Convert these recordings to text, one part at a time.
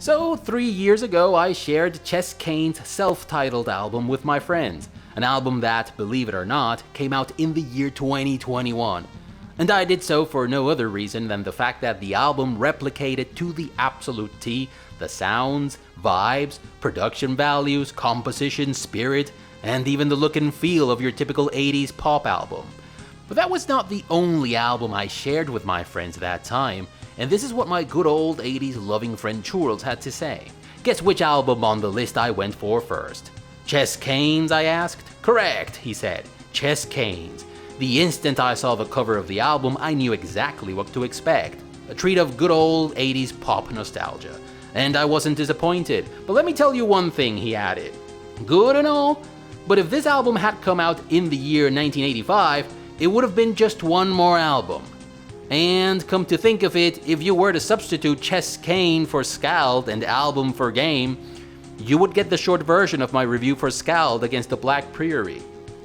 So 3 years ago I shared Chess Kane's self-titled album with my friends, an album that, believe it or not, came out in the year 2021. And I did so for no other reason than the fact that the album replicated to the absolute T the sounds, vibes, production values, composition, spirit, and even the look and feel of your typical 80s pop album. But that was not the only album I shared with my friends that time, and this is what my good old 80s loving friend Charles had to say. Guess which album on the list I went for first? Chess Kane's, I asked. Correct, he said. Chess Kane's. The instant I saw the cover of the album, I knew exactly what to expect. A treat of good old 80s pop nostalgia. And I wasn't disappointed. But let me tell you one thing, he added. Good and all, but if this album had come out in the year 1985, it would have been just one more album. And come to think of it, if you were to substitute Chess Kane for Skald and album for game, you would get the short version of my review for Skald against the Black Priory.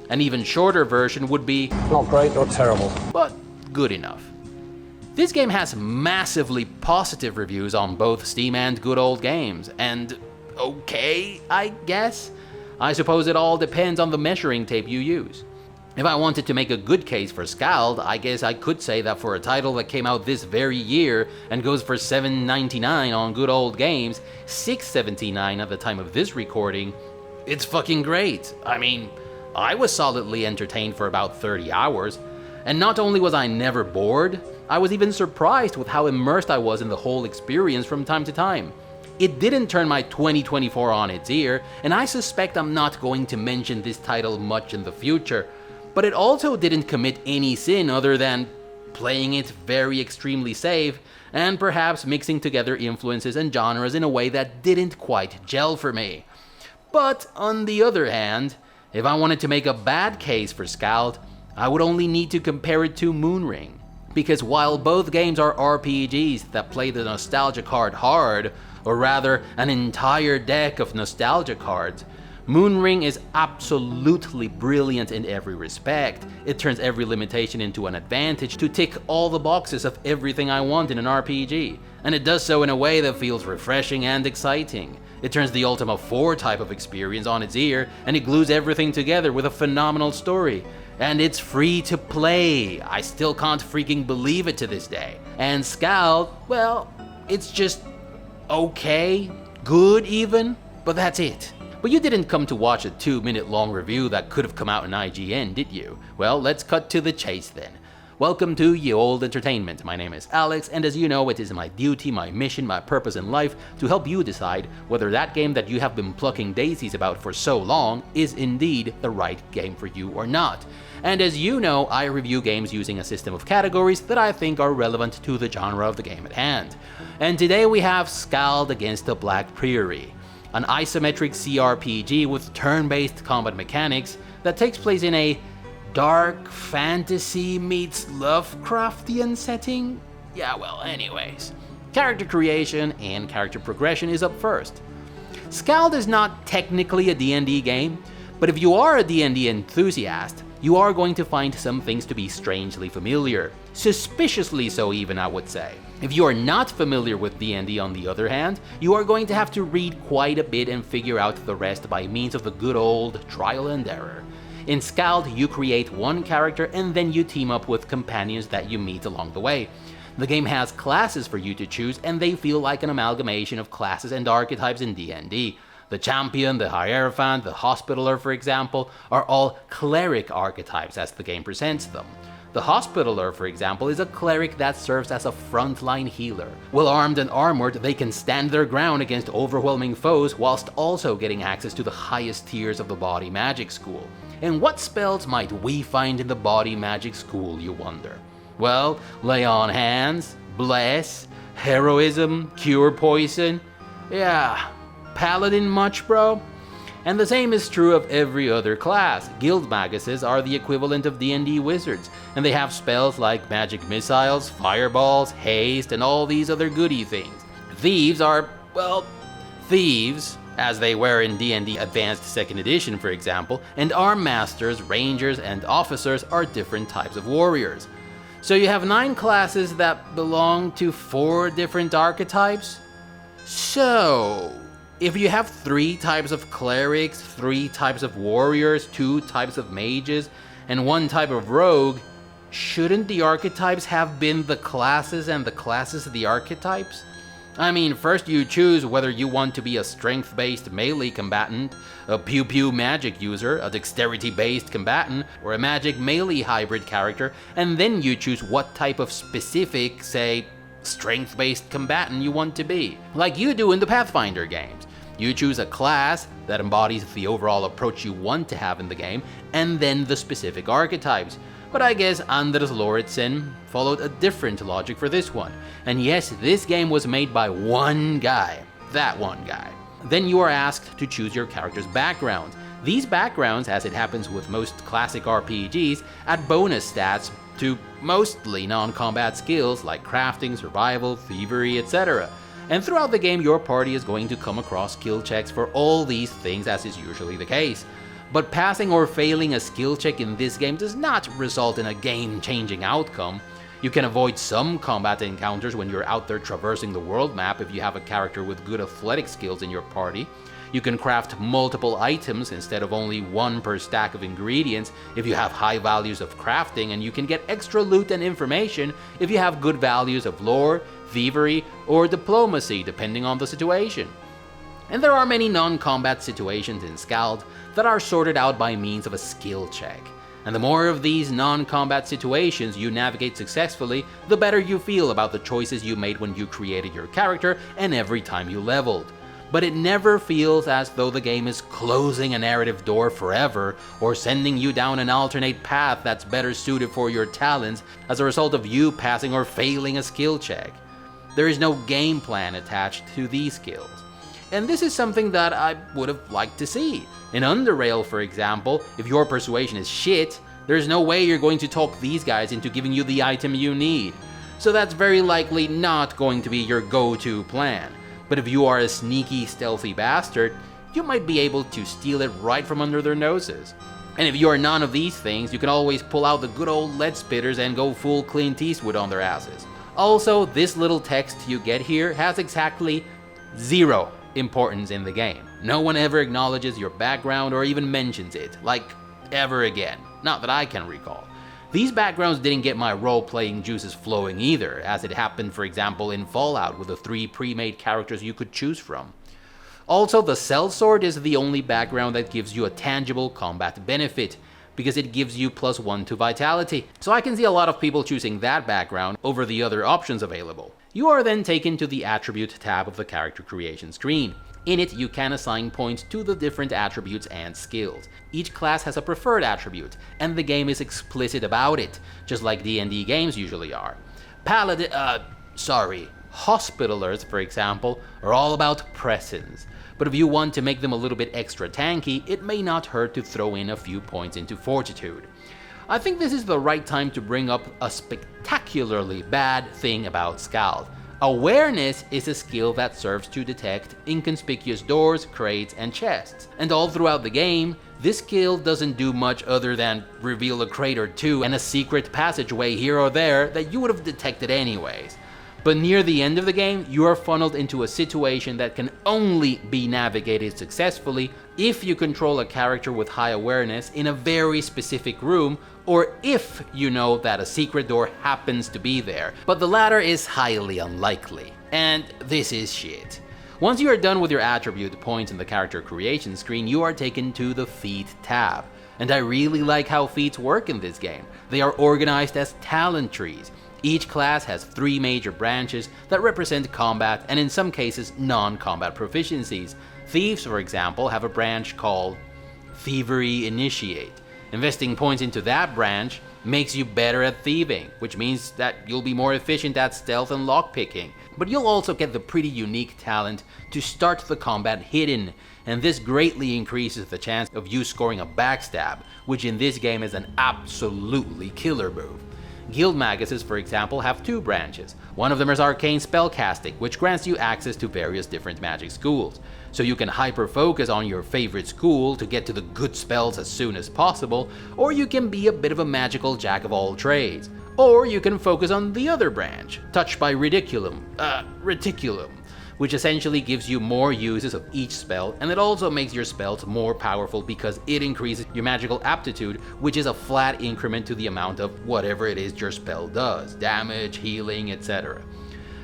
An even shorter version would be not great or terrible, but good enough. This game has massively positive reviews on both Steam and Good Old Games, and okay, I guess? I suppose it all depends on the measuring tape you use. If I wanted to make a good case for Skald, I guess I could say that for a title that came out this very year and goes for $7.99 on Good Old Games, $6.79 at the time of this recording, it's fucking great. I mean, I was solidly entertained for about 30 hours, and not only was I never bored, I was even surprised with how immersed I was in the whole experience from time to time. It didn't turn my 2024 on its ear, and I suspect I'm not going to mention this title much in the future, but it also didn't commit any sin other than playing it very extremely safe, and perhaps mixing together influences and genres in a way that didn't quite gel for me. But on the other hand, if I wanted to make a bad case for Skald, I would only need to compare it to Moonring. Because while both games are RPGs that play the nostalgia card hard, or rather an entire deck of nostalgia cards, Moonring is absolutely brilliant in every respect. It turns every limitation into an advantage to tick all the boxes of everything I want in an RPG, and it does so in a way that feels refreshing and exciting. It turns the Ultima 4 type of experience on its ear, and it glues everything together with a phenomenal story. And it's free to play. I still can't freaking believe it to this day. And Skald, well, it's just okay, good even, but that's it. But you didn't come to watch a 2-minute long review that could have come out in IGN, did you? Well, let's cut to the chase then. Welcome to Ye Old Entertainment. My name is Alex, and as you know, it is my duty, my mission, my purpose in life to help you decide whether that game that you have been plucking daisies about for so long is indeed the right game for you or not. And as you know, I review games using a system of categories that I think are relevant to the genre of the game at hand. And today we have Skald against the Black Priory, an isometric CRPG with turn-based combat mechanics that takes place in a dark fantasy meets Lovecraftian setting? Yeah, well, anyways. Character creation and character progression is up first. Skald is not technically a D&D game, but if you are a D&D enthusiast, you are going to find some things to be strangely familiar. Suspiciously so even, I would say. If you are not familiar with D&D on the other hand, you are going to have to read quite a bit and figure out the rest by means of the good old trial and error. In Skald, you create one character and then you team up with companions that you meet along the way. The game has classes for you to choose, and they feel like an amalgamation of classes and archetypes in D&D. The Champion, the Hierophant, the Hospitaller, for example, are all cleric archetypes as the game presents them. The Hospitaller, for example, is a cleric that serves as a frontline healer. Well armed and armored, they can stand their ground against overwhelming foes whilst also getting access to the highest tiers of the Body Magic School. And what spells might we find in the Body Magic School, you wonder? Well, lay on hands, bless, heroism, cure poison. Yeah, paladin much, bro? And the same is true of every other class. Guild maguses are the equivalent of D&D wizards, and they have spells like magic missiles, fireballs, haste, and all these other goody things. Thieves are, well, thieves, as they were in D&D Advanced 2nd Edition, for example, and arm masters, rangers, and officers are different types of warriors. So you have 9 classes that belong to 4 different archetypes? So, if you have 3 types of clerics, 3 types of warriors, 2 types of mages, and 1 type of rogue, shouldn't the archetypes have been the classes and the classes the archetypes? I mean, first you choose whether you want to be a strength-based melee combatant, a pew-pew magic user, a dexterity-based combatant, or a magic melee hybrid character, and then you choose what type of specific, say, strength-based combatant you want to be, like you do in the Pathfinder games. You choose a class that embodies the overall approach you want to have in the game, and then the specific archetypes. But I guess Anders Lauritsen followed a different logic for this one. And yes, this game was made by one guy. That one guy. Then you are asked to choose your character's background. These backgrounds, as it happens with most classic RPGs, add bonus stats to mostly non-combat skills like crafting, survival, thievery, etc. And throughout the game, your party is going to come across skill checks for all these things, as is usually the case. But passing or failing a skill check in this game does not result in a game-changing outcome. You can avoid some combat encounters when you're out there traversing the world map if you have a character with good athletic skills in your party. You can craft multiple items instead of only 1 per stack of ingredients if you have high values of crafting, and you can get extra loot and information if you have good values of lore, thievery, or diplomacy, depending on the situation. And there are many non-combat situations in Skald that are sorted out by means of a skill check. And the more of these non-combat situations you navigate successfully, the better you feel about the choices you made when you created your character and every time you leveled. But it never feels as though the game is closing a narrative door forever, or sending you down an alternate path that's better suited for your talents as a result of you passing or failing a skill check. There is no game plan attached to these skills. And this is something that I would have liked to see. In Underrail, for example, if your persuasion is shit, there's no way you're going to talk these guys into giving you the item you need. So that's very likely not going to be your go-to plan. But if you are a sneaky, stealthy bastard, you might be able to steal it right from under their noses. And if you are none of these things, you can always pull out the good old lead spitters and go full Clint Eastwood on their asses. Also, this little text you get here has exactly 0 importance in the game. No one ever acknowledges your background or even mentions it, like, ever again. Not that I can recall. These backgrounds didn't get my role-playing juices flowing either, as it happened, for example, in Fallout with the 3 pre-made characters you could choose from. Also, the sellsword is the only background that gives you a tangible combat benefit, because it gives you +1 to vitality. So I can see a lot of people choosing that background over the other options available. You are then taken to the Attribute tab of the character creation screen. In it, you can assign points to the different attributes and skills. Each class has a preferred attribute, and the game is explicit about it, just like D&D games usually are. Hospitalers, for example, are all about presence. But if you want to make them a little bit extra tanky, it may not hurt to throw in a few points into Fortitude. I think this is the right time to bring up a spectacularly bad thing about Skald. Awareness is a skill that serves to detect inconspicuous doors, crates, and chests. And all throughout the game, this skill doesn't do much other than reveal a crate or 2 and a secret passageway here or there that you would have detected anyways. But near the end of the game, you are funneled into a situation that can only be navigated successfully if you control a character with high awareness in a very specific room, or if you know that a secret door happens to be there. But the latter is highly unlikely. And this is shit. Once you are done with your attribute points in the character creation screen, you are taken to the Feat tab. And I really like how feats work in this game. They are organized as talent trees. Each class has 3 major branches that represent combat and in some cases non-combat proficiencies. Thieves, for example, have a branch called Thievery Initiate. Investing points into that branch makes you better at thieving, which means that you'll be more efficient at stealth and lockpicking. But you'll also get the pretty unique talent to start the combat hidden, and this greatly increases the chance of you scoring a backstab, which in this game is an absolutely killer move. Guild Maguses, for example, have 2 branches. One of them is Arcane Spellcasting, which grants you access to various different magic schools. So you can hyper-focus on your favorite school to get to the good spells as soon as possible, or you can be a bit of a magical jack-of-all-trades. Or you can focus on the other branch, Touched by Reticulum, which essentially gives you more uses of each spell, and it also makes your spells more powerful because it increases your magical aptitude, which is a flat increment to the amount of whatever it is your spell does, damage, healing, etc.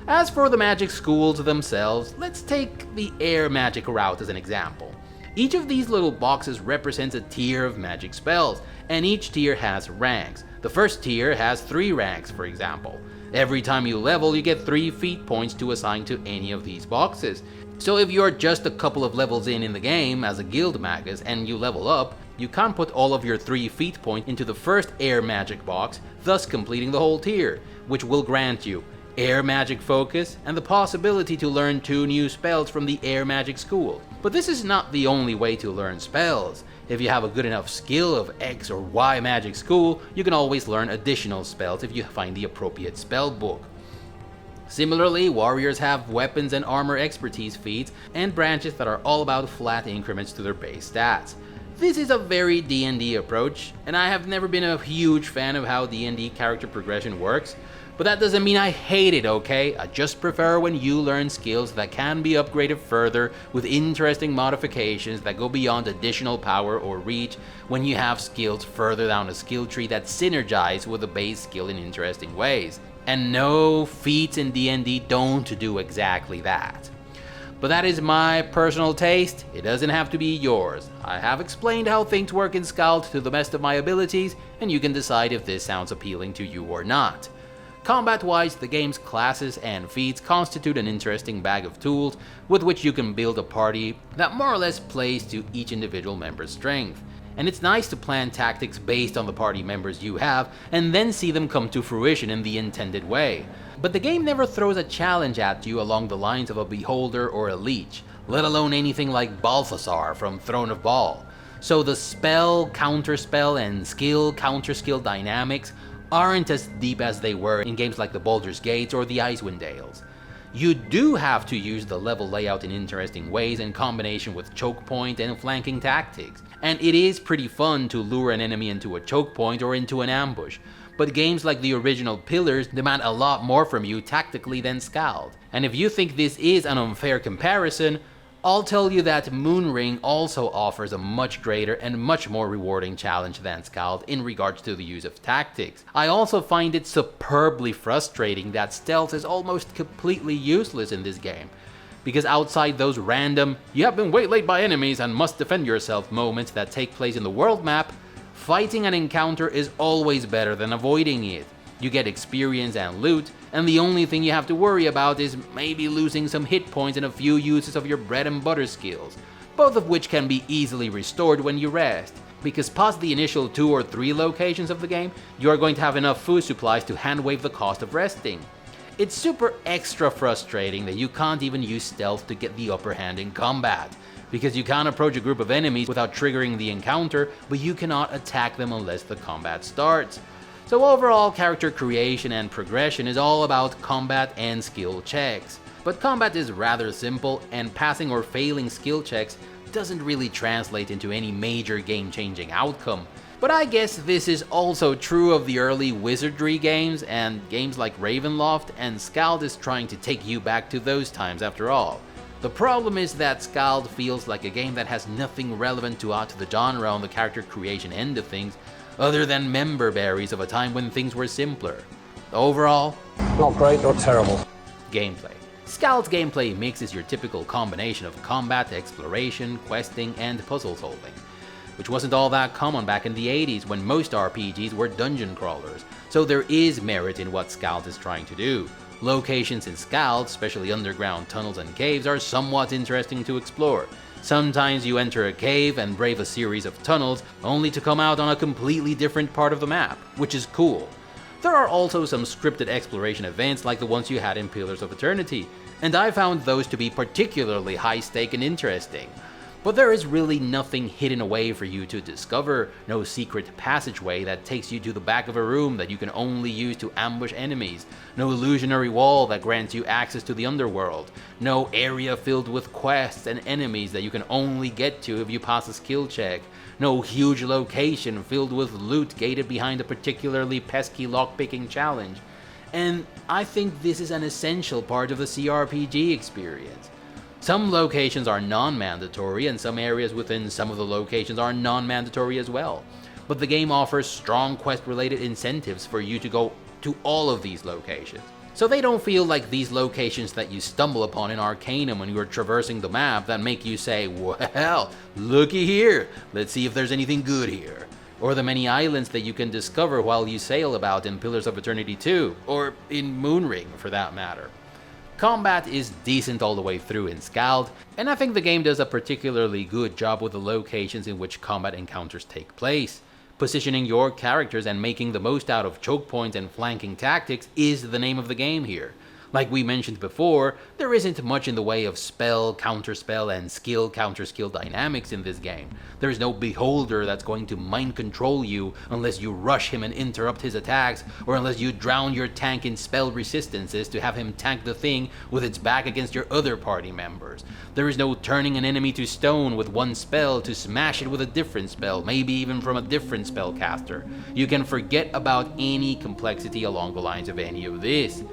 As for the magic schools themselves, let's take the air magic route as an example. Each of these little boxes represents a tier of magic spells, and each tier has ranks. The first tier has 3 ranks, for example. Every time you level, you get 3 feat points to assign to any of these boxes. So if you're just a couple of levels in the game as a guild magus and you level up, you can't put all of your 3 feat points into the first air magic box, thus completing the whole tier, which will grant you air magic focus and the possibility to learn 2 new spells from the air magic school. But this is not the only way to learn spells. If you have a good enough skill of X or Y magic school, you can always learn additional spells if you find the appropriate spell book. Similarly, warriors have weapons and armor expertise feats and branches that are all about flat increments to their base stats. This is a very D&D approach, and I have never been a huge fan of how D&D character progression works, but that doesn't mean I hate it, okay? I just prefer when you learn skills that can be upgraded further with interesting modifications that go beyond additional power or reach, when you have skills further down a skill tree that synergize with the base skill in interesting ways. And no, feats in D&D don't do exactly that. But that is my personal taste, it doesn't have to be yours. I have explained how things work in Skald to the best of my abilities, and you can decide if this sounds appealing to you or not. Combat-wise, the game's classes and feats constitute an interesting bag of tools with which you can build a party that more or less plays to each individual member's strength. And it's nice to plan tactics based on the party members you have and then see them come to fruition in the intended way. But the game never throws a challenge at you along the lines of a beholder or a leech, let alone anything like Balthasar from Throne of Baal. So the spell, counterspell, and skill-counterskill dynamics aren't as deep as they were in games like the Baldur's Gates or the Icewind Dales. You do have to use the level layout in interesting ways in combination with choke point and flanking tactics, and it is pretty fun to lure an enemy into a choke point or into an ambush, but games like the original Pillars demand a lot more from you tactically than Skald. And if you think this is an unfair comparison, I'll tell you that Moonring also offers a much greater and much more rewarding challenge than Skald in regards to the use of tactics. I also find it superbly frustrating that stealth is almost completely useless in this game, because outside those random, you have been waylaid by enemies and must defend yourself moments that take place in the world map, fighting an encounter is always better than avoiding it. You get experience and loot, and the only thing you have to worry about is maybe losing some hit points and a few uses of your bread and butter skills, both of which can be easily restored when you rest, because past the initial 2 or 3 locations of the game, you are going to have enough food supplies to handwave the cost of resting. It's super extra frustrating that you can't even use stealth to get the upper hand in combat, because you can't approach a group of enemies without triggering the encounter, but you cannot attack them unless the combat starts. So overall, character creation and progression is all about combat and skill checks. But combat is rather simple, and passing or failing skill checks doesn't really translate into any major game-changing outcome. But I guess this is also true of the early Wizardry games and games like Ravenloft, and Skald is trying to take you back to those times after all. The problem is that Skald feels like a game that has nothing relevant to add to the genre on the character creation end of things, other than member berries of a time when things were simpler. Overall, not great or terrible. Gameplay. Skald's gameplay mixes your typical combination of combat, exploration, questing, and puzzle solving, which wasn't all that common back in the 80s when most RPGs were dungeon crawlers, so there is merit in what Skald is trying to do. Locations in Skald, especially underground tunnels and caves, are somewhat interesting to explore. Sometimes you enter a cave and brave a series of tunnels, only to come out on a completely different part of the map, which is cool. There are also some scripted exploration events like the ones you had in Pillars of Eternity, and I found those to be particularly high stake and interesting. But there is really nothing hidden away for you to discover, no secret passageway that takes you to the back of a room that you can only use to ambush enemies, no illusionary wall that grants you access to the underworld, no area filled with quests and enemies that you can only get to if you pass a skill check, no huge location filled with loot gated behind a particularly pesky lockpicking challenge. and I think this is an essential part of the CRPG experience. Some locations are non-mandatory, and some areas within some of the locations are non-mandatory as well. But the game offers strong quest-related incentives for you to go to all of these locations. So they don't feel like these locations that you stumble upon in Arcanum when you are traversing the map that make you say, well, looky here, let's see if there's anything good here. Or the many islands that you can discover while you sail about in Pillars of Eternity 2, or in Moonring for that matter. Combat is decent all the way through in Skald, and I think the game does a particularly good job with the locations in which combat encounters take place. Positioning your characters and making the most out of choke points and flanking tactics is the name of the game here. Like we mentioned before, there isn't much in the way of spell, counterspell, and skill counter-skill dynamics in this game. There is no beholder that's going to mind control you unless you rush him and interrupt his attacks, or unless you drown your tank in spell resistances to have him tank the thing with its back against your other party members. There is no turning an enemy to stone with one spell to smash it with a different spell, maybe even from a different spellcaster. You can forget about any complexity along the lines of any of this.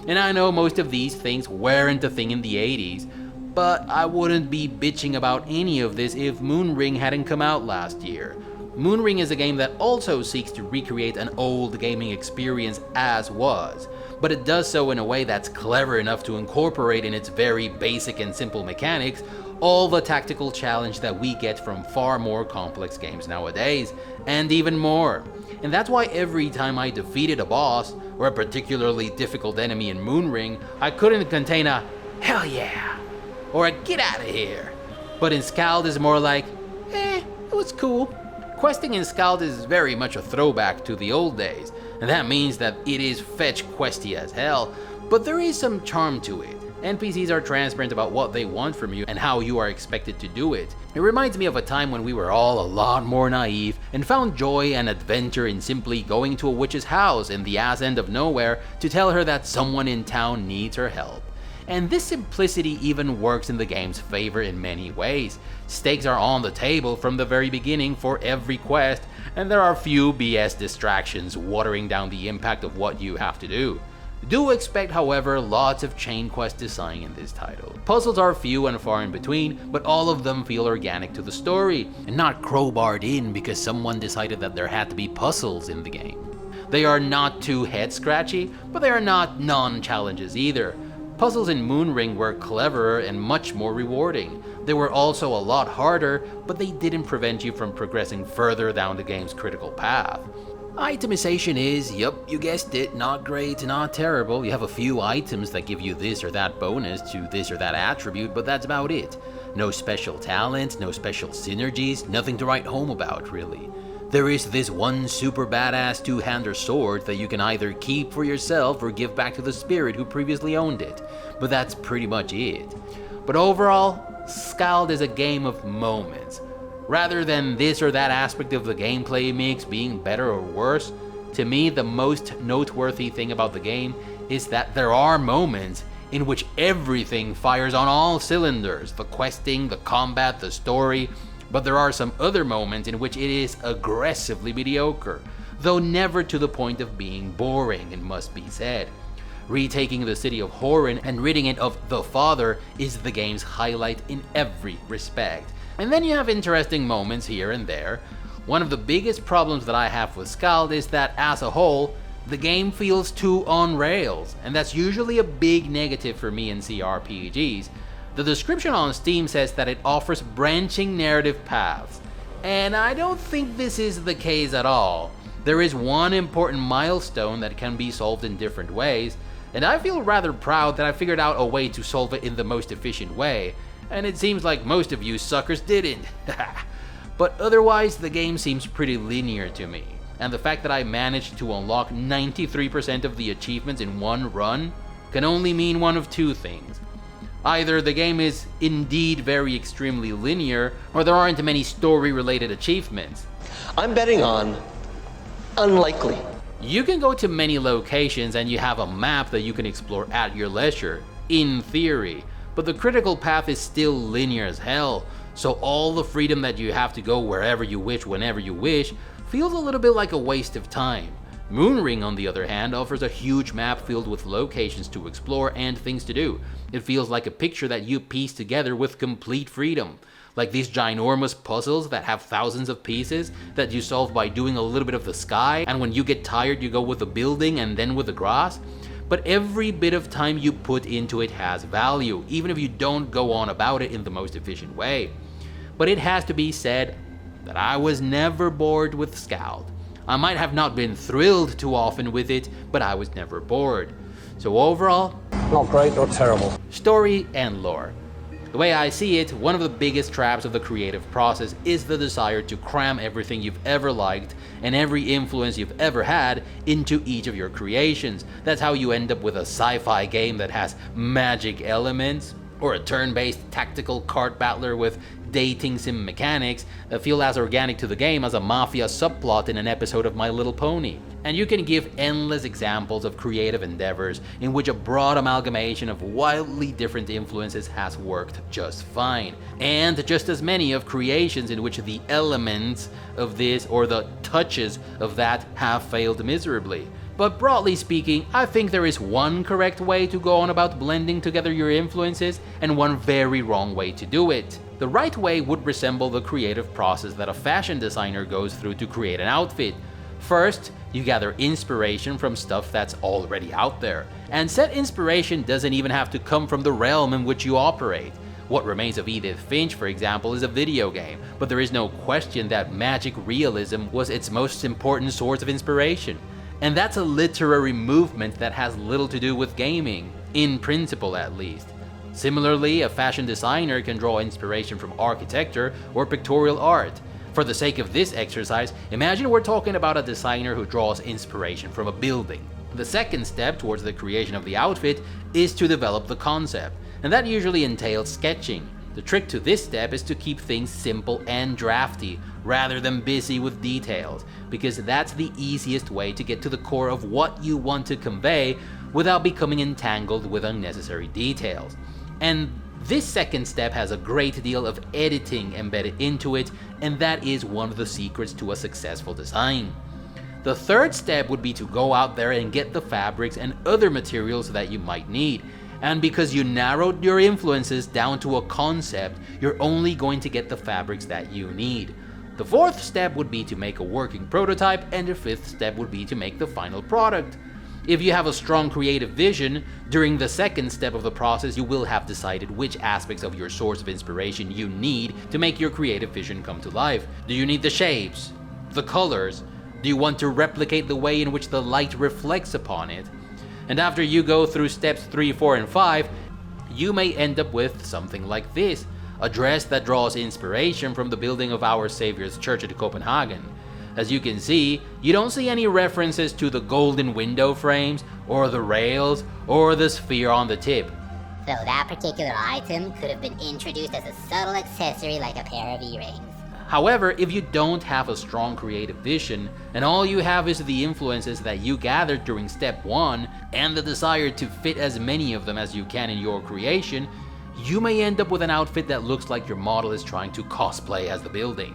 And I know most of these things weren't a thing in the 80s, but I wouldn't be bitching about any of this if Moonring hadn't come out last year. Moonring is a game that also seeks to recreate an old gaming experience as was, but it does so in a way that's clever enough to incorporate in its very basic and simple mechanics all the tactical challenge that we get from far more complex games nowadays, and even more. And that's why every time I defeated a boss, or a particularly difficult enemy in Moonring, I couldn't contain a hell yeah, or a get out of here. But in Skald is more like, it was cool. Questing in Skald is very much a throwback to the old days, and that means that it is fetch questy as hell, but there is some charm to it. NPCs are transparent about what they want from you and how you are expected to do it. It reminds me of a time when we were all a lot more naive and found joy and adventure in simply going to a witch's house in the ass end of nowhere to tell her that someone in town needs her help. And this simplicity even works in the game's favor in many ways. Stakes are on the table from the very beginning for every quest, and there are few BS distractions watering down the impact of what you have to do. Do expect, however, lots of chain quest design in this title. Puzzles are few and far in between, but all of them feel organic to the story, and not crowbarred in because someone decided that there had to be puzzles in the game. They are not too head-scratchy, but they are not non-challenges either. Puzzles in Moonring were cleverer and much more rewarding. They were also a lot harder, but they didn't prevent you from progressing further down the game's critical path. Itemization is, yep, you guessed it, not great, not terrible. You have a few items that give you this or that bonus to this or that attribute, but that's about it. No special talents, no special synergies, nothing to write home about, really. There is this one super badass two-hander sword that you can either keep for yourself or give back to the spirit who previously owned it, but that's pretty much it. But overall, Skald is a game of moments. Rather than this or that aspect of the gameplay mix being better or worse, to me the most noteworthy thing about the game is that there are moments in which everything fires on all cylinders, the questing, the combat, the story, but there are some other moments in which it is aggressively mediocre, though never to the point of being boring, it must be said. Retaking the city of Horin and ridding it of the Father is the game's highlight in every respect. And then you have interesting moments here and there. One of the biggest problems that I have with Skald is that, as a whole, the game feels too on rails, and that's usually a big negative for me in CRPGs. The description on Steam says that it offers branching narrative paths, and I don't think this is the case at all. There is one important milestone that can be solved in different ways, and I feel rather proud that I figured out a way to solve it in the most efficient way. And it seems like most of you suckers didn't. But otherwise, the game seems pretty linear to me, and the fact that I managed to unlock 93% of the achievements in one run can only mean one of two things. Either the game is indeed very extremely linear, or there aren't many story-related achievements. I'm betting on unlikely. You can go to many locations and you have a map that you can explore at your leisure, in theory. But the critical path is still linear as hell, so all the freedom that you have to go wherever you wish, whenever you wish, feels a little bit like a waste of time. Moonring, on the other hand, offers a huge map filled with locations to explore and things to do. It feels like a picture that you piece together with complete freedom. Like these ginormous puzzles that have thousands of pieces that you solve by doing a little bit of the sky, and when you get tired you go with the building and then with the grass. But every bit of time you put into it has value, even if you don't go on about it in the most efficient way. But it has to be said that I was never bored with Skald. I might have not been thrilled too often with it, but I was never bored. So overall, not great or terrible. Story and lore. The way I see it, one of the biggest traps of the creative process is the desire to cram everything you've ever liked and every influence you've ever had into each of your creations. That's how you end up with a sci-fi game that has magic elements, or a turn-based tactical card battler with dating sim mechanics that feel as organic to the game as a mafia subplot in an episode of My Little Pony. And you can give endless examples of creative endeavors in which a broad amalgamation of wildly different influences has worked just fine, and just as many of creations in which the elements of this or the touches of that have failed miserably. But broadly speaking, I think there is one correct way to go on about blending together your influences and one very wrong way to do it. The right way would resemble the creative process that a fashion designer goes through to create an outfit. First, you gather inspiration from stuff that's already out there. And said inspiration doesn't even have to come from the realm in which you operate. What Remains of Edith Finch, for example, is a video game, but there is no question that magic realism was its most important source of inspiration. And that's a literary movement that has little to do with gaming, in principle at least. Similarly, a fashion designer can draw inspiration from architecture or pictorial art. For the sake of this exercise, imagine we're talking about a designer who draws inspiration from a building. The second step towards the creation of the outfit is to develop the concept, and that usually entails sketching. The trick to this step is to keep things simple and drafty, rather than busy with details, because that's the easiest way to get to the core of what you want to convey without becoming entangled with unnecessary details. And this second step has a great deal of editing embedded into it, and that is one of the secrets to a successful design. The third step would be to go out there and get the fabrics and other materials that you might need. And because you narrowed your influences down to a concept, you're only going to get the fabrics that you need. The fourth step would be to make a working prototype, and the fifth step would be to make the final product. If you have a strong creative vision, during the second step of the process you will have decided which aspects of your source of inspiration you need to make your creative vision come to life. Do you need the shapes? The colors? Do you want to replicate the way in which the light reflects upon it? And after you go through steps 3, 4, and 5, you may end up with something like this. A dress that draws inspiration from the building of Our Saviour's Church at Copenhagen. As you can see, you don't see any references to the golden window frames, or the rails, or the sphere on the tip. So that particular item could have been introduced as a subtle accessory like a pair of earrings. However, if you don't have a strong creative vision, and all you have is the influences that you gathered during step 1, and the desire to fit as many of them as you can in your creation, you may end up with an outfit that looks like your model is trying to cosplay as the building.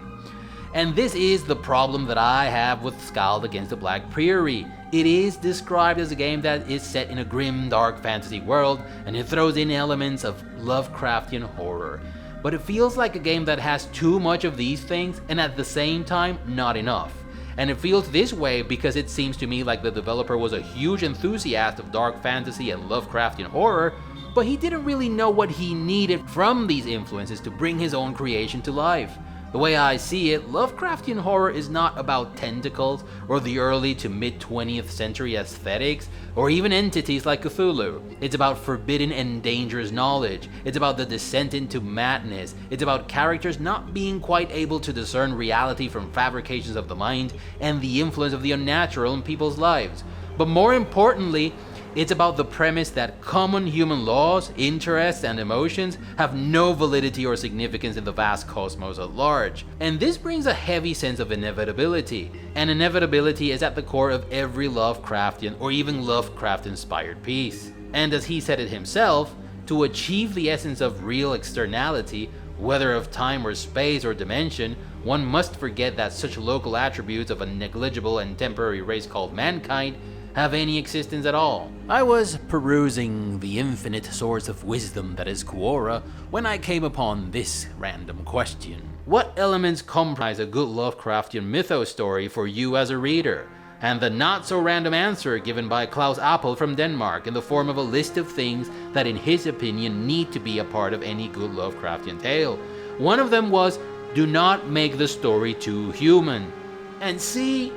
And this is the problem that I have with Skald Against the Black Priory. It is described as a game that is set in a grim, dark fantasy world, and it throws in elements of Lovecraftian horror. But it feels like a game that has too much of these things, and at the same time, not enough. And it feels this way because it seems to me like the developer was a huge enthusiast of dark fantasy and Lovecraftian horror, but he didn't really know what he needed from these influences to bring his own creation to life. The way I see it, Lovecraftian horror is not about tentacles or the early to mid 20th century aesthetics or even entities like Cthulhu. It's about forbidden and dangerous knowledge. It's about the descent into madness. It's about characters not being quite able to discern reality from fabrications of the mind and the influence of the unnatural in people's lives. But more importantly, it's about the premise that common human laws, interests, and emotions have no validity or significance in the vast cosmos at large. And this brings a heavy sense of inevitability. And inevitability is at the core of every Lovecraftian or even Lovecraft-inspired piece. And as he said it himself, to achieve the essence of real externality, Whether of time or space or dimension, one must forget that such local attributes of a negligible and temporary race called mankind have any existence at all. I was perusing the infinite source of wisdom that is Quora when I came upon this random question. What elements comprise a good Lovecraftian mythos story for you as a reader? And the not-so-random answer given by Klaus Appel from Denmark in the form of a list of things that in his opinion need to be a part of any good Lovecraftian tale. One of them was, do not make the story too human. And see,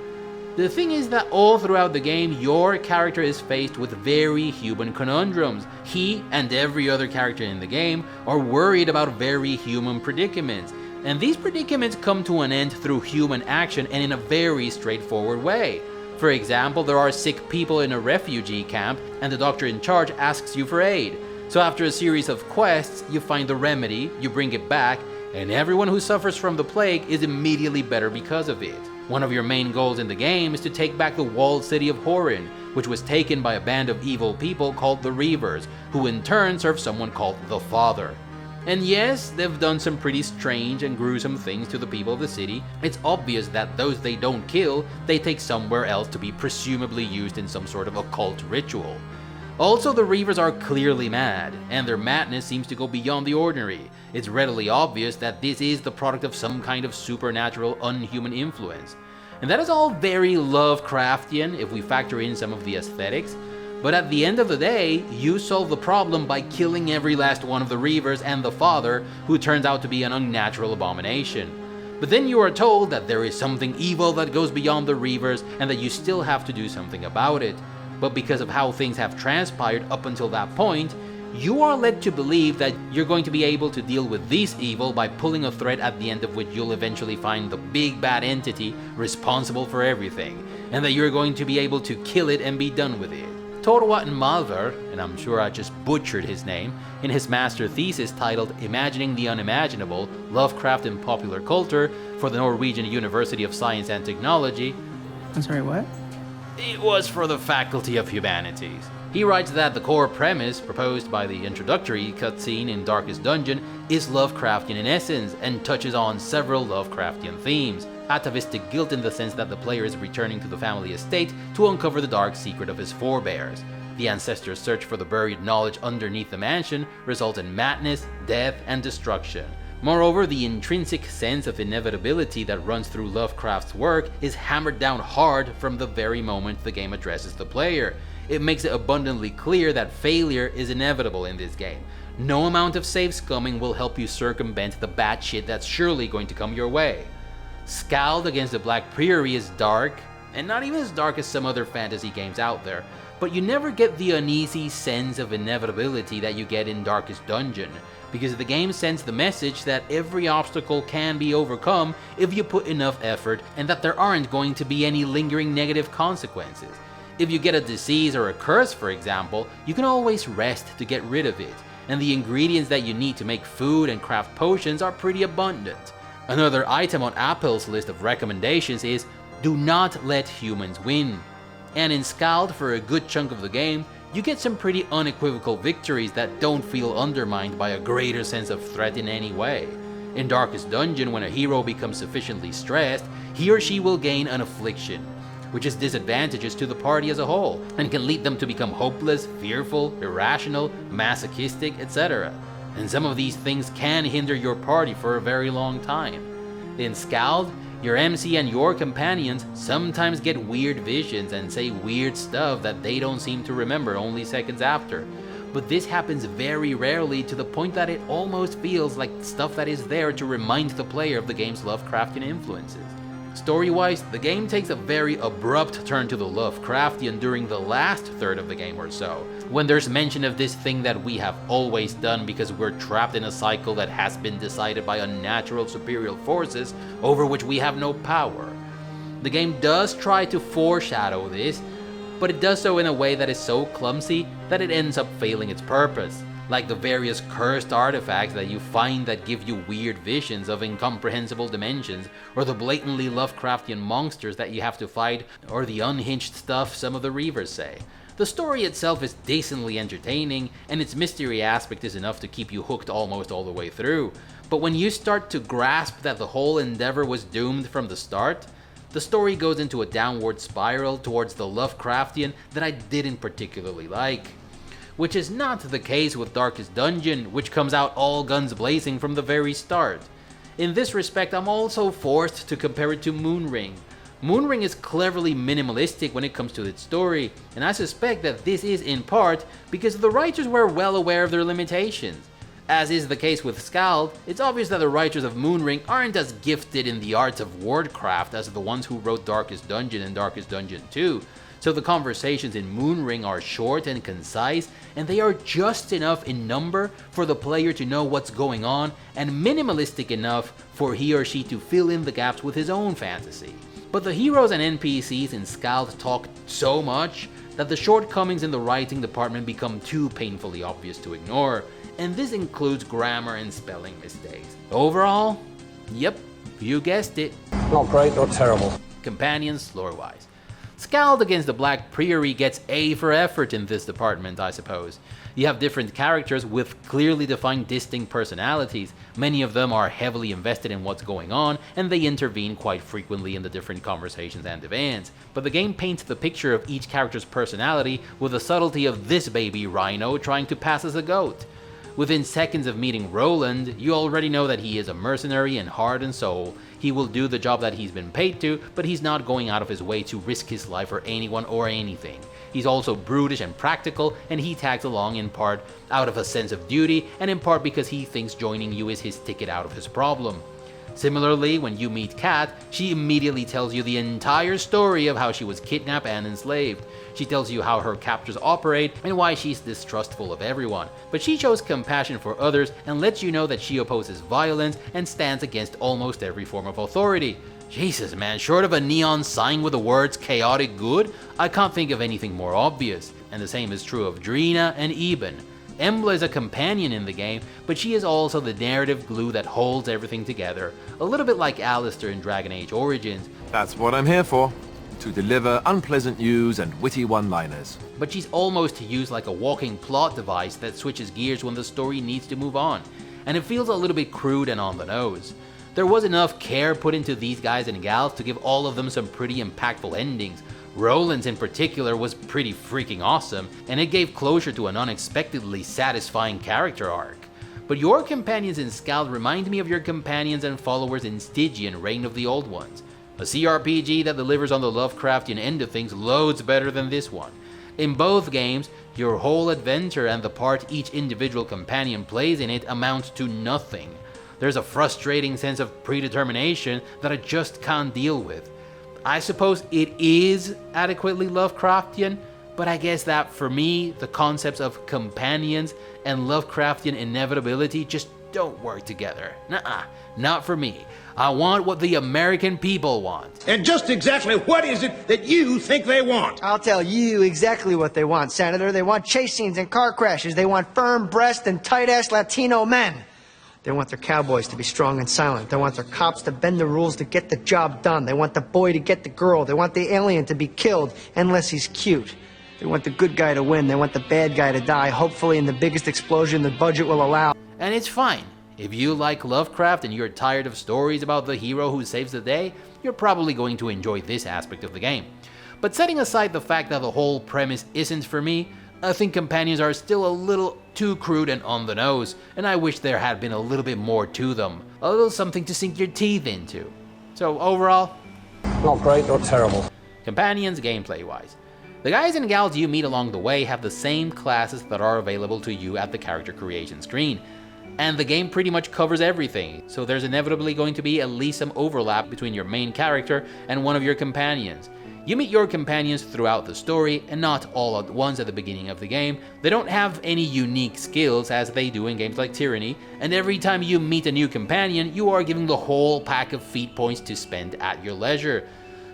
the thing is that all throughout the game, your character is faced with very human conundrums. He and every other character in the game are worried about very human predicaments. And these predicaments come to an end through human action and in a very straightforward way. For example, there are sick people in a refugee camp, and the doctor in charge asks you for aid. So after a series of quests, you find the remedy, you bring it back, and everyone who suffers from the plague is immediately better because of it. One of your main goals in the game is to take back the walled city of Horin, which was taken by a band of evil people called the Reavers, who in turn serve someone called the Father. And yes, they've done some pretty strange and gruesome things to the people of the city. It's obvious that those they don't kill, they take somewhere else to be presumably used in some sort of occult ritual. Also, the Reavers are clearly mad, and their madness seems to go beyond the ordinary. It's readily obvious that this is the product of some kind of supernatural, unhuman influence. And that is all very Lovecraftian if we factor in some of the aesthetics. But at the end of the day, you solve the problem by killing every last one of the Reavers and the Father, who turns out to be an unnatural abomination. But then you are told that there is something evil that goes beyond the Reavers and that you still have to do something about it. But because of how things have transpired up until that point, you are led to believe that you're going to be able to deal with this evil by pulling a thread at the end of which you'll eventually find the big bad entity responsible for everything, and that you're going to be able to kill it and be done with it. Torwat Malver, and I'm sure I just butchered his name, in his master thesis titled Imagining the Unimaginable, Lovecraft in Popular Culture for the Norwegian University of Science and Technology. I'm sorry, what? It was for the Faculty of Humanities. He writes that the core premise proposed by the introductory cutscene in Darkest Dungeon is Lovecraftian in essence and touches on several Lovecraftian themes. Atavistic guilt in the sense that the player is returning to the family estate to uncover the dark secret of his forebears. The ancestors' search for the buried knowledge underneath the mansion results in madness, death, and destruction. Moreover, the intrinsic sense of inevitability that runs through Lovecraft's work is hammered down hard from the very moment the game addresses the player. It makes it abundantly clear that failure is inevitable in this game. No amount of save scumming will help you circumvent the bad shit that's surely going to come your way. Skald against the Black Priory is dark, and not even as dark as some other fantasy games out there, but you never get the uneasy sense of inevitability that you get in Darkest Dungeon, because the game sends the message that every obstacle can be overcome if you put enough effort, and that there aren't going to be any lingering negative consequences. If you get a disease or a curse, for example, you can always rest to get rid of it, and the ingredients that you need to make food and craft potions are pretty abundant. Another item on Apple's list of recommendations is, do not let humans win. And in Skald, for a good chunk of the game, you get some pretty unequivocal victories that don't feel undermined by a greater sense of threat in any way. In Darkest Dungeon, when a hero becomes sufficiently stressed, he or she will gain an affliction, which is disadvantageous to the party as a whole, and can lead them to become hopeless, fearful, irrational, masochistic, etc. And some of these things can hinder your party for a very long time. In Skald, your MC and your companions sometimes get weird visions and say weird stuff that they don't seem to remember only seconds after. But this happens very rarely, to the point that it almost feels like stuff that is there to remind the player of the game's Lovecraftian influences. Story-wise, the game takes a very abrupt turn to the Lovecraftian during the last third of the game or so, when there's mention of this thing that we have always done because we're trapped in a cycle that has been decided by unnatural superior forces over which we have no power. The game does try to foreshadow this, but it does so in a way that is so clumsy that it ends up failing its purpose, like the various cursed artifacts that you find that give you weird visions of incomprehensible dimensions, or the blatantly Lovecraftian monsters that you have to fight, or the unhinged stuff some of the Reavers say. The story itself is decently entertaining, and its mystery aspect is enough to keep you hooked almost all the way through. But when you start to grasp that the whole endeavor was doomed from the start, the story goes into a downward spiral towards the Lovecraftian that I didn't particularly like. Which is not the case with Darkest Dungeon, which comes out all guns blazing from the very start. In this respect, I'm also forced to compare it to Moonring. Moonring is cleverly minimalistic when it comes to its story, and I suspect that this is in part because the writers were well aware of their limitations. As is the case with Skald, it's obvious that the writers of Moonring aren't as gifted in the arts of wordcraft as the ones who wrote Darkest Dungeon and Darkest Dungeon 2, so the conversations in Moonring are short and concise, and they are just enough in number for the player to know what's going on, and minimalistic enough for he or she to fill in the gaps with his own fantasy. But the heroes and NPCs in Skald talk so much that the shortcomings in the writing department become too painfully obvious to ignore, and this includes grammar and spelling mistakes. Overall, yep, you guessed it. Not great or terrible. Companions, lore-wise. Skald against the Black Priory gets A for effort in this department, I suppose. You have different characters with clearly defined distinct personalities. Many of them are heavily invested in what's going on, and they intervene quite frequently in the different conversations and events. But the game paints the picture of each character's personality with the subtlety of this baby rhino trying to pass as a goat. Within seconds of meeting Roland, you already know that he is a mercenary in heart and soul. He will do the job that he's been paid to, but he's not going out of his way to risk his life for anyone or anything. He's also brutish and practical, and he tags along in part out of a sense of duty, and in part because he thinks joining you is his ticket out of his problem. Similarly, when you meet Kat, she immediately tells you the entire story of how she was kidnapped and enslaved. She tells you how her captors operate and why she's distrustful of everyone, but she shows compassion for others and lets you know that she opposes violence and stands against almost every form of authority. Jesus man, short of a neon sign with the words chaotic good, I can't think of anything more obvious. And the same is true of Drina and Eben. Embla is a companion in the game, but she is also the narrative glue that holds everything together, a little bit like Alistair in Dragon Age Origins. That's what I'm here for, to deliver unpleasant news and witty one-liners. But she's almost used like a walking plot device that switches gears when the story needs to move on, and it feels a little bit crude and on the nose. There was enough care put into these guys and gals to give all of them some pretty impactful endings. Roland's in particular was pretty freaking awesome, and it gave closure to an unexpectedly satisfying character arc. But your companions in Skald remind me of your companions and followers in Stygian Reign of the Old Ones. A CRPG that delivers on the Lovecraftian end of things loads better than this one. In both games, your whole adventure and the part each individual companion plays in it amount to nothing. There's a frustrating sense of predetermination that I just can't deal with. I suppose it is adequately Lovecraftian, but I guess that for me, the concepts of companions and Lovecraftian inevitability just don't work together. Nuh-uh, not for me. I want what the American people want. And just exactly what is it that you think they want? I'll tell you exactly what they want, Senator. They want chase scenes and car crashes. They want firm breast and tight-ass Latino men. They want their cowboys to be strong and silent. They want their cops to bend the rules to get the job done. They want the boy to get the girl. They want the alien to be killed unless he's cute. They want the good guy to win. They want the bad guy to die, hopefully in the biggest explosion the budget will allow. And it's fine. If you like Lovecraft and you're tired of stories about the hero who saves the day, you're probably going to enjoy this aspect of the game. But setting aside the fact that the whole premise isn't for me, I think companions are still a little too crude and on the nose, and I wish there had been a little bit more to them. A little something to sink your teeth into. So overall, Not great or terrible. companions gameplay-wise. The guys and gals you meet along the way have the same classes that are available to you at the character creation screen. And the game pretty much covers everything, so there's inevitably going to be at least some overlap between your main character and one of your companions. You meet your companions throughout the story, and not all at once at the beginning of the game. They don't have any unique skills as they do in games like Tyranny, and every time you meet a new companion, you are given the whole pack of feat points to spend at your leisure.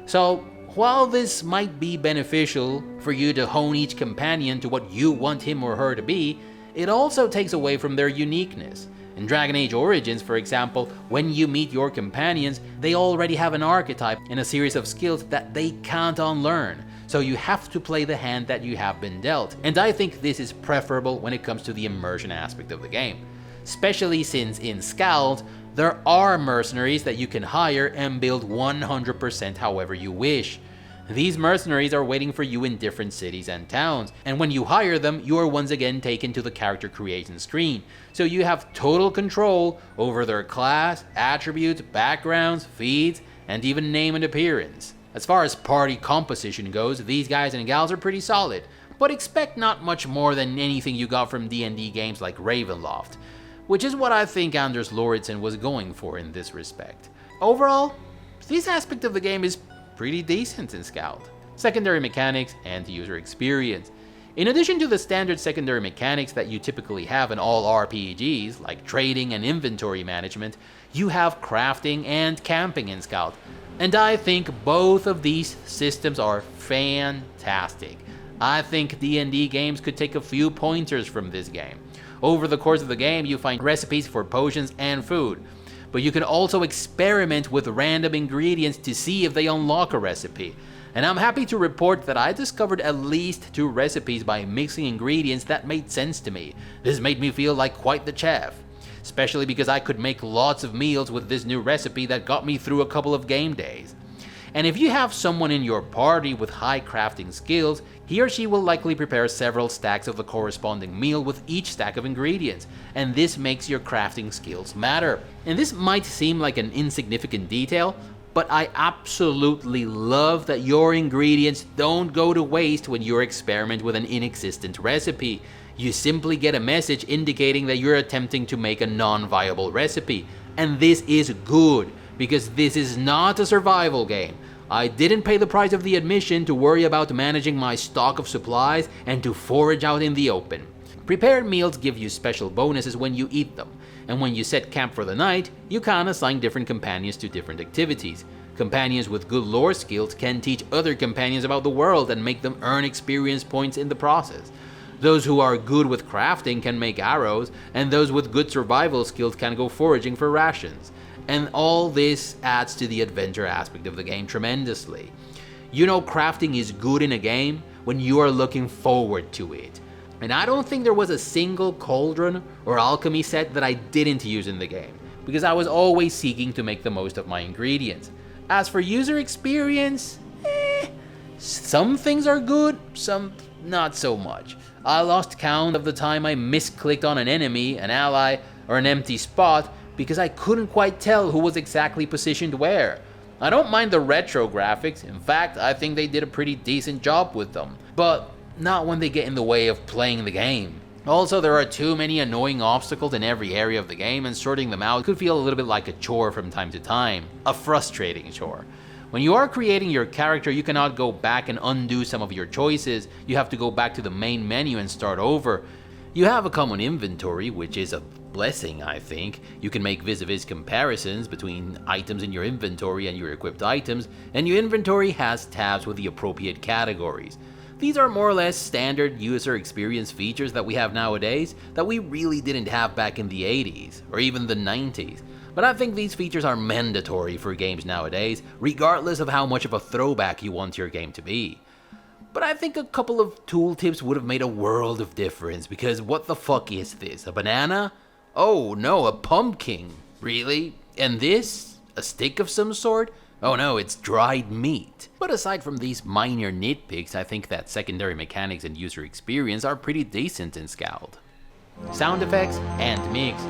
So, while this might be beneficial for you to hone each companion to what you want him or her to be, it also takes away from their uniqueness. In Dragon Age Origins, for example, when you meet your companions, they already have an archetype and a series of skills that they can't unlearn, so you have to play the hand that you have been dealt. And I think this is preferable when it comes to the immersion aspect of the game, especially since in Skald, there are mercenaries that you can hire and build 100% however you wish. These mercenaries are waiting for you in different cities and towns, and when you hire them, you are once again taken to the character creation screen, so you have total control over their class, attributes, backgrounds, feats, and even name and appearance. As far as party composition goes, these guys and gals are pretty solid, but expect not much more than anything you got from D&D games like Ravenloft, which is what I think Anders Lauritsen was going for in this respect. Overall, this aspect of the game is pretty decent in Skald. Secondary mechanics and user experience. In addition to the standard secondary mechanics that you typically have in all RPGs, like trading and inventory management, you have crafting and camping in Skald. And I think both of these systems are fantastic. I think D&D games could take a few pointers from this game. Over the course of the game, you find recipes for potions and food, but you can also experiment with random ingredients to see if they unlock a recipe. And I'm happy to report that I discovered at least 2 recipes by mixing ingredients that made sense to me. This made me feel like quite the chef, especially because I could make lots of meals with this new recipe that got me through a couple of game days. And if you have someone in your party with high crafting skills, he or she will likely prepare several stacks of the corresponding meal with each stack of ingredients, and this makes your crafting skills matter. And this might seem like an insignificant detail, but I absolutely love that your ingredients don't go to waste when you experiment with an inexistent recipe. You simply get a message indicating that you're attempting to make a non-viable recipe, and this is good, because this is not a survival game. I didn't pay the price of the admission to worry about managing my stock of supplies and to forage out in the open. Prepared meals give you special bonuses when you eat them, and when you set camp for the night, you can assign different companions to different activities. Companions with good lore skills can teach other companions about the world and make them earn experience points in the process. Those who are good with crafting can make arrows, and those with good survival skills can go foraging for rations. And all this adds to the adventure aspect of the game tremendously. You know, crafting is good in a game when you are looking forward to it. And I don't think there was a single cauldron or alchemy set that I didn't use in the game, because I was always seeking to make the most of my ingredients. As for user experience, some things are good, some not so much. I lost count of the time I misclicked on an enemy, an ally, or an empty spot, because I couldn't quite tell who was exactly positioned where. I don't mind the retro graphics, in fact I think they did a pretty decent job with them, but not when they get in the way of playing the game. Also, there are too many annoying obstacles in every area of the game, and sorting them out could feel a little bit like a chore from time to time, a frustrating chore. When you are creating your character, you cannot go back and undo some of your choices. You have to go back to the main menu and start over. You have a common inventory, which is a blessing, I think. You can make vis-a-vis comparisons between items in your inventory and your equipped items, and your inventory has tabs with the appropriate categories. These are more or less standard user experience features that we have nowadays that we really didn't have back in the 80s, or even the 90s. But I think these features are mandatory for games nowadays, regardless of how much of a throwback you want your game to be. But I think a couple of tooltips would have made a world of difference, because what the fuck is this? A banana? Oh no, a pumpkin. Really? And this? A stick of some sort? Oh no, it's dried meat. But aside from these minor nitpicks, I think that secondary mechanics and user experience are pretty decent in Skald. Sound effects and mix.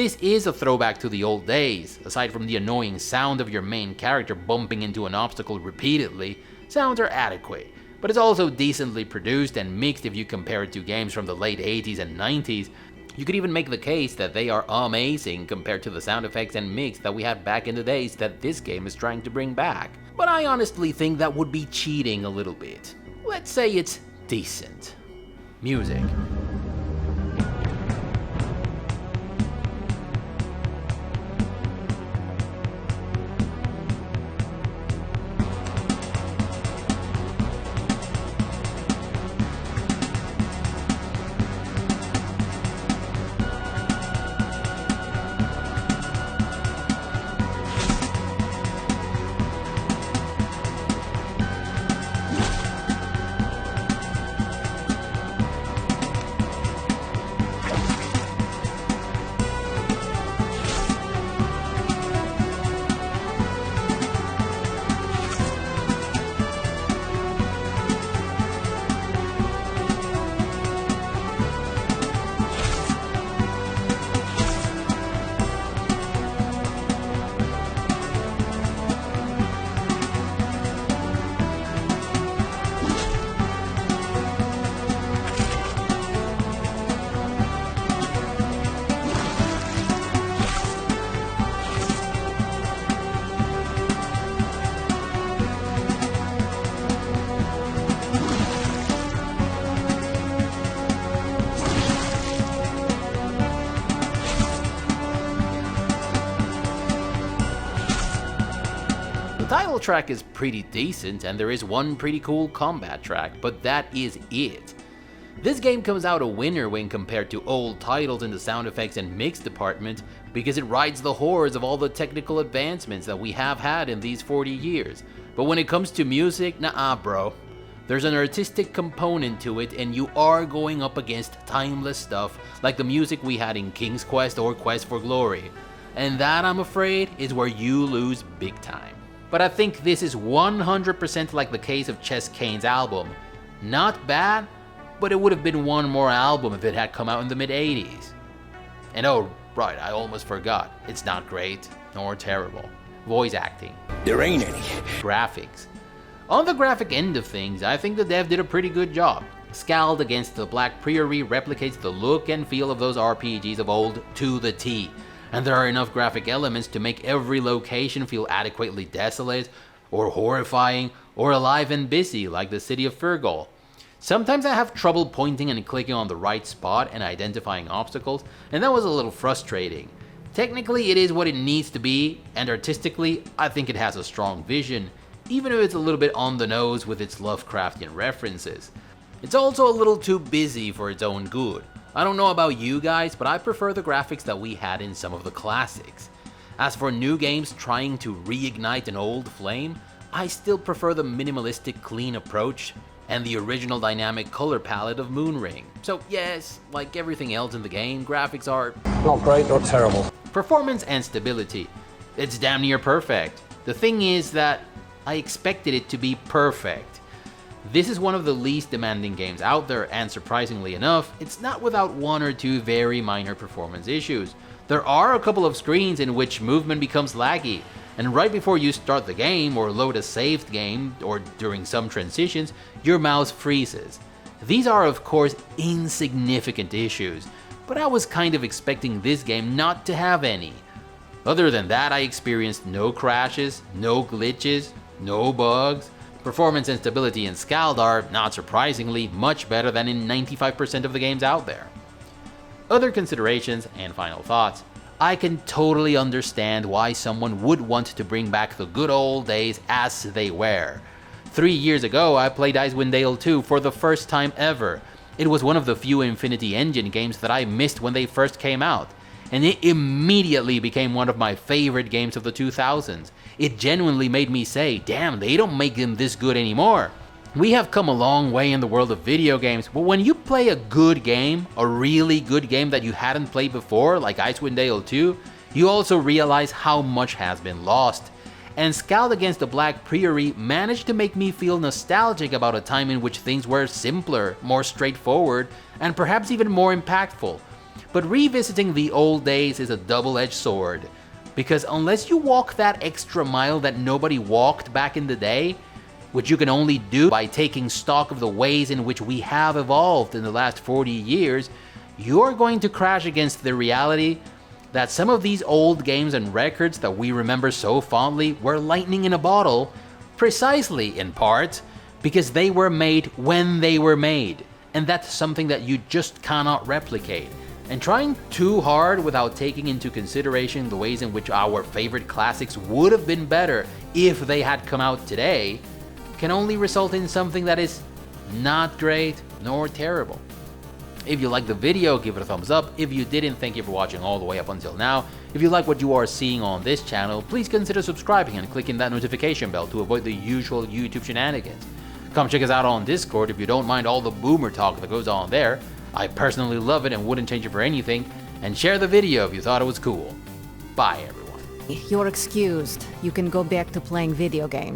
This is a throwback to the old days. Aside from the annoying sound of your main character bumping into an obstacle repeatedly, sounds are adequate, but it's also decently produced and mixed if you compare it to games from the late 80s and 90s. You could even make the case that they are amazing compared to the sound effects and mix that we had back in the days that this game is trying to bring back. But I honestly think that would be cheating a little bit. Let's say it's decent. Music. The title track is pretty decent, and there is one pretty cool combat track, but that is it. This game comes out a winner when compared to old titles in the sound effects and mix department because it rides the horrors of all the technical advancements that we have had in these 40 years. But when it comes to music, nah bro. There's an artistic component to it, and you are going up against timeless stuff like the music we had in King's Quest or Quest for Glory. And that, I'm afraid, is where you lose big time. But I think this is 100% like the case of Chess Kane's album. Not bad, but it would have been one more album if it had come out in the mid-80s. And oh, right, I almost forgot. It's not great, nor terrible. Voice acting. There ain't any. Graphics. On the graphic end of things, I think the dev did a pretty good job. Skald against the Black Priory replicates the look and feel of those RPGs of old to the T. And there are enough graphic elements to make every location feel adequately desolate, or horrifying, or alive and busy like the city of Fergal. Sometimes I have trouble pointing and clicking on the right spot and identifying obstacles, and that was a little frustrating. Technically it is what it needs to be, and artistically I think it has a strong vision, even if it's a little bit on the nose with its Lovecraftian references. It's also a little too busy for its own good. I don't know about you guys, but I prefer the graphics that we had in some of the classics. As for new games trying to reignite an old flame, I still prefer the minimalistic clean approach and the original dynamic color palette of Moonring. So yes, like everything else in the game, graphics are Not great or terrible. performance and stability. It's damn near perfect. The thing is that I expected it to be perfect. This is one of the least demanding games out there, and surprisingly enough, it's not without one or two very minor performance issues. There are a couple of screens in which movement becomes laggy, and right before you start the game or load a saved game, or during some transitions, your mouse freezes. These are of course insignificant issues, but I was kind of expecting this game not to have any. Other than that, I experienced no crashes, no glitches, no bugs. Performance and stability in Skald are, not surprisingly, much better than in 95% of the games out there. Other considerations and final thoughts. I can totally understand why someone would want to bring back the good old days as they were. 3 years ago, I played Icewind Dale 2 for the first time ever. It was one of the few Infinity Engine games that I missed when they first came out, and it immediately became one of my favorite games of the 2000s. It genuinely made me say, damn, they don't make them this good anymore. We have come a long way in the world of video games, but when you play a good game, a really good game that you hadn't played before, like Icewind Dale 2, you also realize how much has been lost. And Skald against the Black Priory managed to make me feel nostalgic about a time in which things were simpler, more straightforward, and perhaps even more impactful. But revisiting the old days is a double-edged sword, because unless you walk that extra mile that nobody walked back in the day, which you can only do by taking stock of the ways in which we have evolved in the last 40 years, you're going to crash against the reality that some of these old games and records that we remember so fondly were lightning in a bottle, precisely in part because they were made when they were made, and that's something that you just cannot replicate. And trying too hard without taking into consideration the ways in which our favorite classics would have been better if they had come out today can only result in something that is not great nor terrible. If you liked the video, give it a thumbs up. If you didn't, thank you for watching all the way up until now. If you like what you are seeing on this channel, please consider subscribing and clicking that notification bell to avoid the usual YouTube shenanigans. Come check us out on Discord if you don't mind all the boomer talk that goes on there. I personally love it and wouldn't change it for anything. And share the video if you thought it was cool. Bye everyone. You're excused. You can go back to playing video games.